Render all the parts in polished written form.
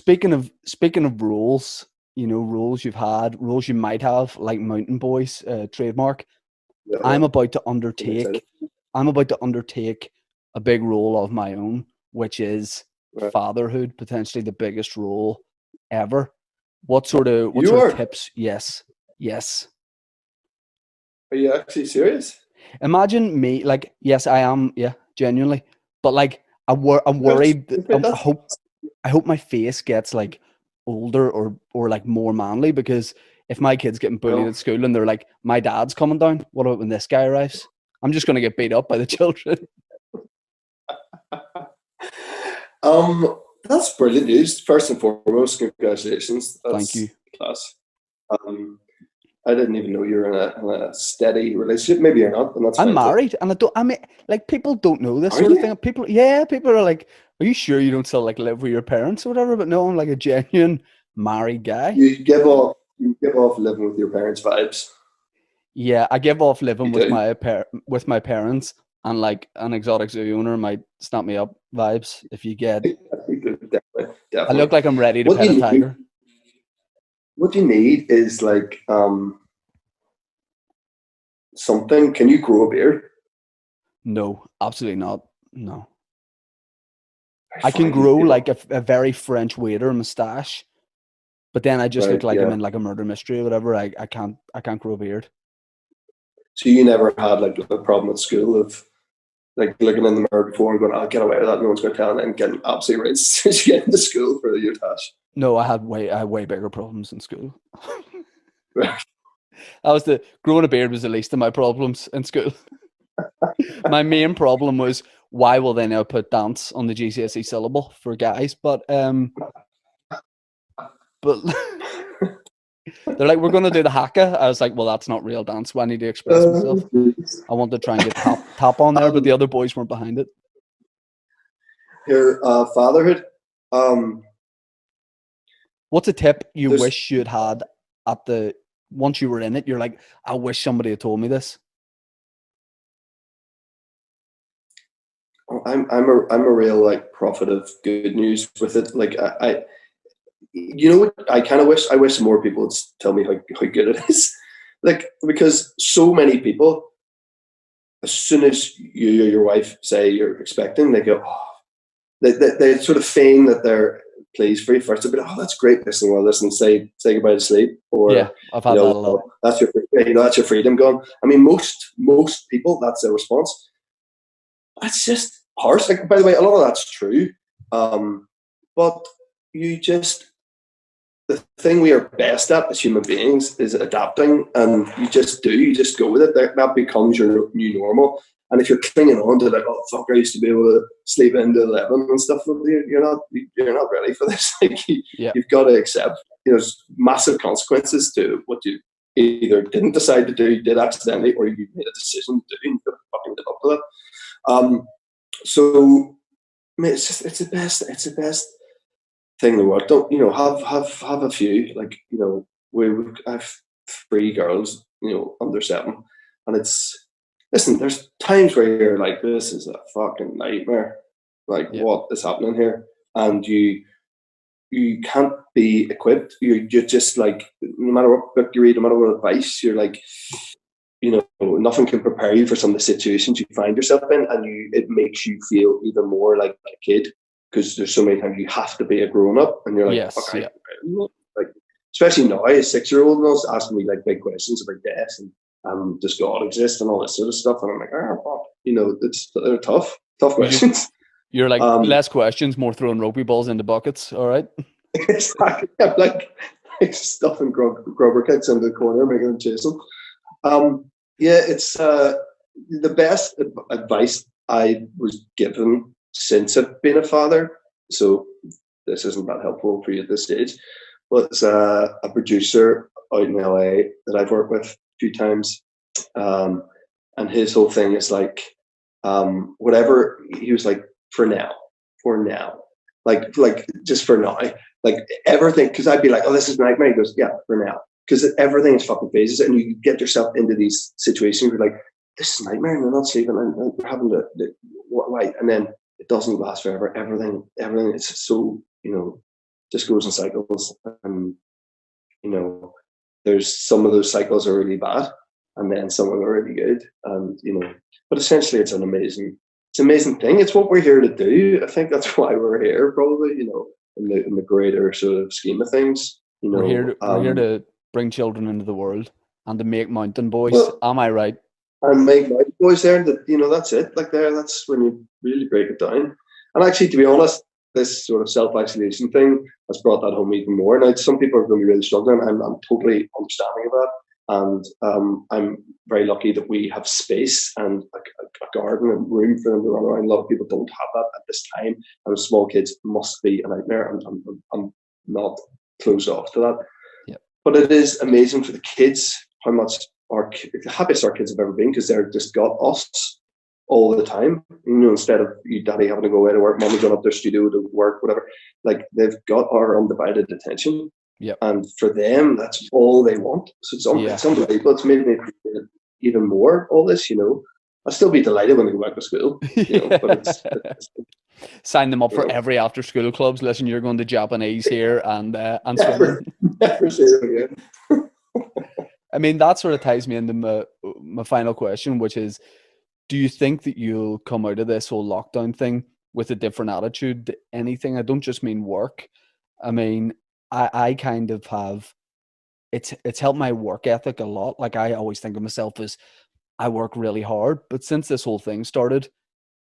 speaking of roles, you know, roles you've had, roles you might have, like Mountain Boys trademark. Yeah, I'm about to I'm excited. undertake. I'm about to undertake a big role of my own, which is Right. fatherhood, potentially the biggest role ever. What You sort of are? tips? Yes, yes. Are you actually serious? Imagine me, like, yes, I am, yeah, genuinely. But like, I'm That's, worried. that's I hope my face gets like older or like more manly, because if my kid's getting bullied no. at school and they're like, my dad's coming down, what about when this guy arrives? I'm just gonna get beat up by the children. That's brilliant news. First and foremost, congratulations. Thank you. That's class. I didn't even know you were in a steady relationship. Maybe you're not, and that's I'm fine too. married, and I mean, like, people don't know this Are sort of you? thing. People are like, "Are you sure you don't still like live with your parents or whatever?" But no, I'm like a genuine married guy. You give off living with your parents vibes. Yeah, I give off living You do. with my parents, and like an exotic zoo owner might snap me up vibes if you get. You do, definitely, I look definitely. like I'm ready to What pet a you need, tiger. what you need is like something. Can you grow a beard? No, absolutely not. No, I I can find these grow like people. a very French waiter mustache, but then I just look Right, like I'm yeah. in like a murder mystery or whatever. I can't grow a beard. So you never had like a problem at school of like looking in the mirror before and going, "I'll get away with that. No one's going to tell," and then getting absolutely right as you get into school for your task. No, I had way bigger problems in school. Right. That was the growing a beard was the least of my problems in school. My main problem was, why will they now put dance on the GCSE syllable for guys? But they're like, we're gonna do the haka. I was like, well, that's not real dance. Well, I need to express myself. I want to try and get top on there, but the um, other boys weren't behind it. your fatherhood. Um, What's a tip you there's wish you'd had at the once you were in it? You're like, I wish somebody had told me this. I'm a real like prophet of good news with it. Like I you know what I wish more people would tell me how good it is. Like because so many people, as soon as you or your wife say you're expecting, they go, oh, they sort of feign that they're pleased for you first. They'll be like, oh, that's great. Listen, say goodbye to sleep, Yeah, or I've had that a lot. well, that's your freedom gone. I mean, most people, that's their response. That's just harsh. Like, by the way, a lot of that's true. But you just, the thing we are best at as human beings is adapting, and you just go with it. That becomes your new normal. And if you're clinging on to like, oh fuck, I used to be able to sleep into 11 and stuff, you're not ready for this. Like Yeah, you've got to accept, there's massive consequences to what you either didn't decide to do, did accidentally, or you made a decision to do, and you've got to fucking live up to that. So I mean, it's the best thing in the world. Don't have a few, like I have three girls, under 7, and it's, listen. There's times where you're like, this is a fucking nightmare. Like, yeah, what is happening here? And you can't be equipped. You're just like, no matter what book you read, no matter what advice, you're like, nothing can prepare you for some of the situations you find yourself in, and it makes you feel even more like a kid, because there's so many times you have to be a grown up, and you're like, yes, okay, yeah. like, especially now, a 6-year-old was asking me like big questions about death and does God exist and all this sort of stuff, and I'm like, they're tough You just questions. you're like, um, less questions, more throwing ropey balls into buckets. All right. exactly, I'm like stuffing grubber kicks into the corner, making them chase them. Yeah, it's the best advice I was given since I've been a father. So this isn't that helpful for you at this stage, but it's a producer out in LA that I've worked with a few times, and his whole thing is like, whatever. He was like, for now, like just for now, like everything. Because I'd be like, oh, this is a nightmare. He goes, yeah, for now, because everything is fucking phases, and you get yourself into these situations where like, this is a nightmare, and I'm not sleeping, and we're having to why, and then it doesn't last forever. Everything, it's so just goes in cycles, and you know, there's some of those cycles are really bad, and then some of them are really good, and you know, but essentially it's an amazing thing. It's what we're here to do. I think that's why we're here, probably, you know, in the greater sort of scheme of things. You know, we're here to bring children into the world and to make mountain boys. Well, am I right? And make mountain boys there. That, you know, that's it. Like that's when you really break it down. And actually, to be honest, this sort of self-isolation thing has brought that home even more. Now, some people are going to be really struggling. I'm totally understanding of that. And I'm very lucky that we have space and a garden and room for them to run around. A lot of people don't have that at this time. And small kids must be a nightmare. I'm not closed off to that. Yep. But it is amazing for the kids how much the happiest our kids have ever been, because they're just got us all the time. You know, instead of you daddy having to go away to work, mommy going up their studio to work, whatever. Like, they've got our undivided attention. Yep. And for them, that's all they want. So it's unbelievable. It's made me appreciate even more all this, you know. I'll still be delighted when they go back to school. You know, but it's sign them up for every after school clubs. Listen, you're going to Japanese here and swimming. Never say it again. I mean, that sort of ties me into my final question, which is, do you think that you'll come out of this whole lockdown thing with a different attitude to anything? I don't just mean work. I mean, I kind of have, it's helped my work ethic a lot. Like, I always think of myself as, I work really hard, but since this whole thing started,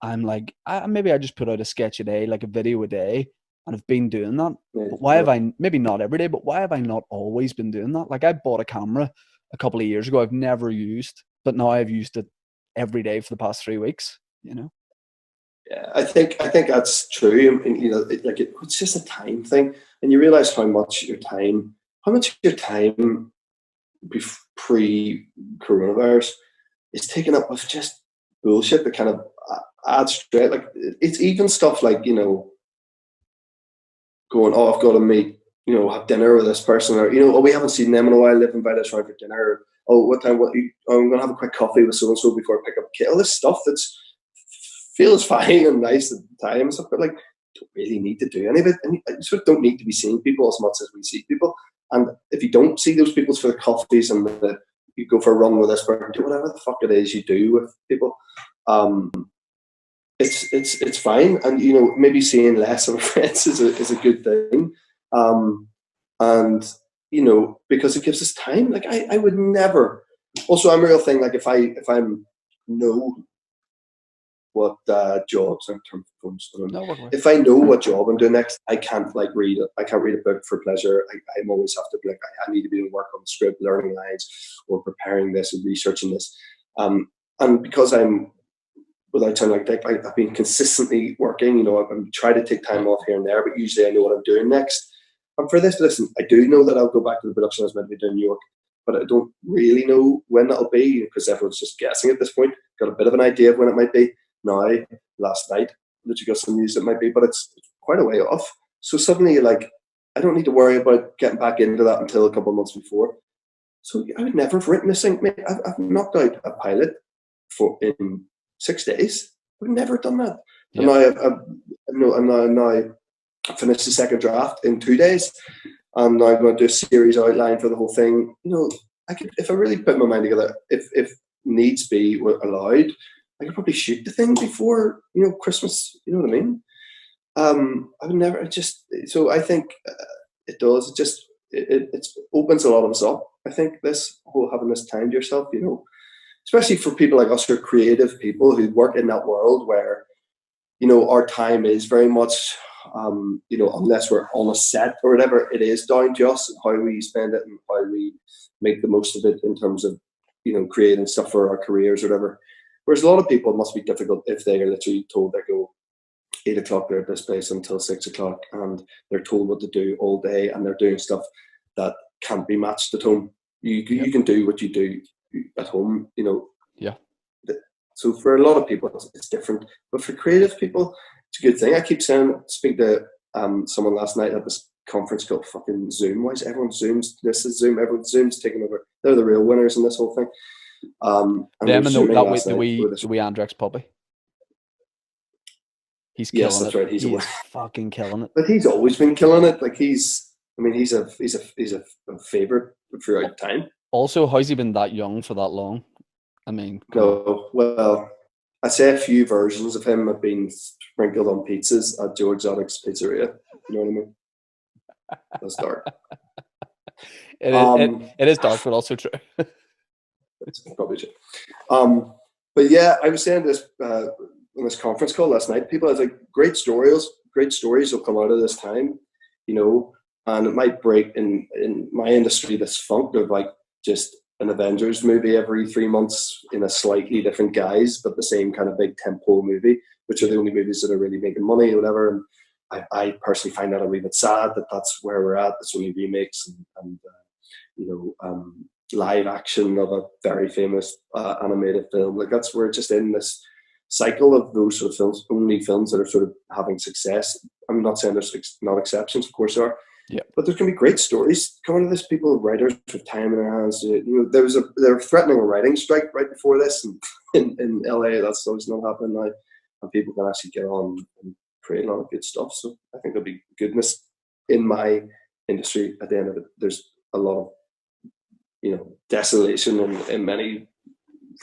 I'm like, maybe I just put out a sketch a day, like a video a day, and I've been doing that. But why have I, maybe not every day, but why have I not always been doing that? Like, I bought a camera a couple of years ago I've never used, but now I've used it every day for the past 3 weeks, you know? Yeah, I think that's true. And, you know, it's just a time thing. And you realize how much your time pre-coronavirus is taken up with just bullshit that kind of adds straight. Like, it's even stuff like, you know, going, oh, I've got to meet, you know, have dinner with this person, or, you know, oh, we haven't seen them in a while, they've invited us around for dinner, or, oh, what time, I'm going to have a quick coffee with so-and-so before I pick up a kid. All this stuff that's feels fine and nice at the time and stuff, but like, you don't really need to do any of it. And you sort of don't need to be seeing people as much as we see people. And if you don't see those people for the coffees and you go for a run with this person, do whatever the fuck it is you do with people, it's fine. And, you know, maybe seeing less of friends is a good thing. And, you know, because it gives us time. Like, I would never. Also, I'm a real thing. Like, if I'm know what jobs in terms of if I know what job I'm doing next, I can't like read it. I can't read a book for pleasure. I always have to be like, I need to be doing work on the script, learning lines, or preparing this and researching this. And because I'm, without sounding like I've been consistently working, you know, I'm trying to take time off here and there, but usually I know what I'm doing next. And for this, listen, I do know that I'll go back to the production I was meant to be doing in New York, but I don't really know when that'll be, because everyone's just guessing at this point. Got a bit of an idea of when it might be now, last night, that you got some news it might be, but it's quite a way off. So suddenly you're like, I don't need to worry about getting back into that until a couple of months before. So I would never have written this thing. I've knocked out a pilot in 6 days. I've never done that. Yep. And now I finished the second draft in 2 days. And now I'm going to do a series outline for the whole thing. You know, I could, if I really put my mind together, if needs be were allowed, I could probably shoot the thing before, you know, Christmas. You know what I mean? I would never. So I think it does. It opens a lot of us up. I think this whole having this time to yourself, you know, especially for people like us who are creative people who work in that world where, you know, our time is very much, you know, unless we're on a set or whatever, it is down to us and how we spend it and how we make the most of it in terms of, you know, creating stuff for our careers or whatever. Whereas a lot of people, it must be difficult if they are literally told they go 8 o'clock, they're at this place until 6 o'clock, and they're told what to do all day, and they're doing stuff that can't be matched at home. You can do what you do at home, you know. Yeah. So for a lot of people, it's different. But for creative people, it's a good thing. I keep speaking to someone last night at this conference called fucking Zoom. Why is everyone Zooms? This is Zoom. Everyone's Zoom's taking over. They're the real winners in this whole thing. Them and the wee Andrex puppy. He's Yes, killing that's it. right. He's He always, is fucking killing it. but he's always been killing it. Like he's a favorite throughout time. Also, how's he been that young for that long? I mean, come on. No, well, I'd say a few versions of him have been sprinkled on pizzas at Joe Exotic's Pizzeria. You know what I mean? That's dark. It is dark, but also true. It's probably true. But yeah, I was saying this on this conference call last night. People, I was like, great stories will come out of this time, you know, and it might break in my industry this funk of like just an Avengers movie every 3 months in a slightly different guise, but the same kind of big tentpole movie, which are the only movies that are really making money or whatever. And I personally find that a wee bit sad that that's where we're at. It's only remakes and live action of a very famous animated film. Like that's we're just in this cycle of those sort of films, only films that are sort of having success. I'm not saying there's not exceptions, of course there are. Yeah. But there's going to be great stories coming to this. People, writers with time in their hands. You know, they're threatening a writing strike right before this, and in LA, that's obviously not happening now, and people can actually get on and create a lot of good stuff. So I think there'll be goodness in my industry. At the end of it, there's a lot of, you know, desolation in many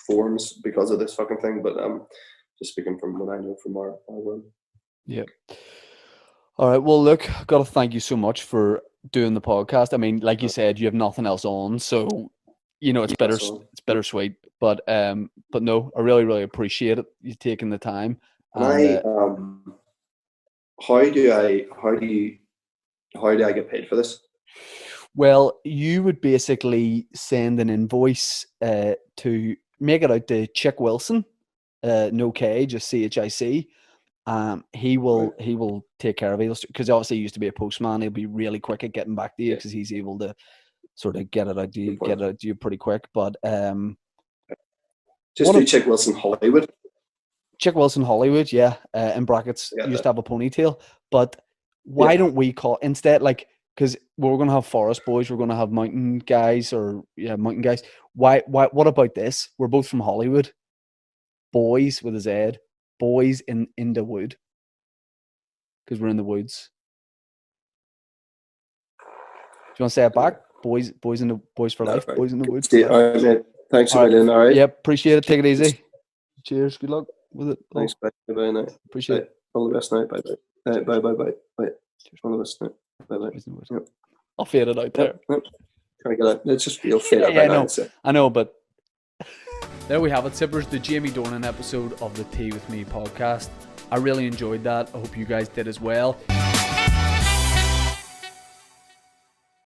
forms because of this fucking thing. But just speaking from what I know from our world. Yeah. All right. Well, look, I've got to thank you so much for doing the podcast. I mean, like you said, you have nothing else on, so you know it's bittersweet. But no, I really, really appreciate it. You taking the time. And how do I get paid for this? Well, you would basically send an invoice to make it out to Chick Wilson, no K, just CHIC. He will take care of it because obviously he used to be a postman. He'll be really quick at getting back to you because he's able to sort of get it out to you pretty quick. But just do Chick Wilson Hollywood. Chick Wilson Hollywood, yeah. In brackets, used to have a ponytail. But why don't we call instead, like, because we're going to have forest boys, we're going to have mountain guys, mountain guys. What about this? We're both from Hollywood. Boys with a Z. Boys in the wood. Because we're in the woods. Do you want to say it back? Boys for life. Right. Boys in the woods. All right, mate. Thanks a million. All right. Yep, appreciate it. Take it easy. Cheers. Good luck with it. Thanks. Bye. Bye. Night. Appreciate it. All the best night. Bye. Bye. Bye. Bye. Bye. Bye. All the best night. Bye. Bye. Yep. I'll fade it out there. Yep. Trying to get it. It's just real fade out. Yeah, I know, but there we have it, Sippers, the Jamie Dornan episode of the Tea With Me podcast. I really enjoyed that. I hope you guys did as well.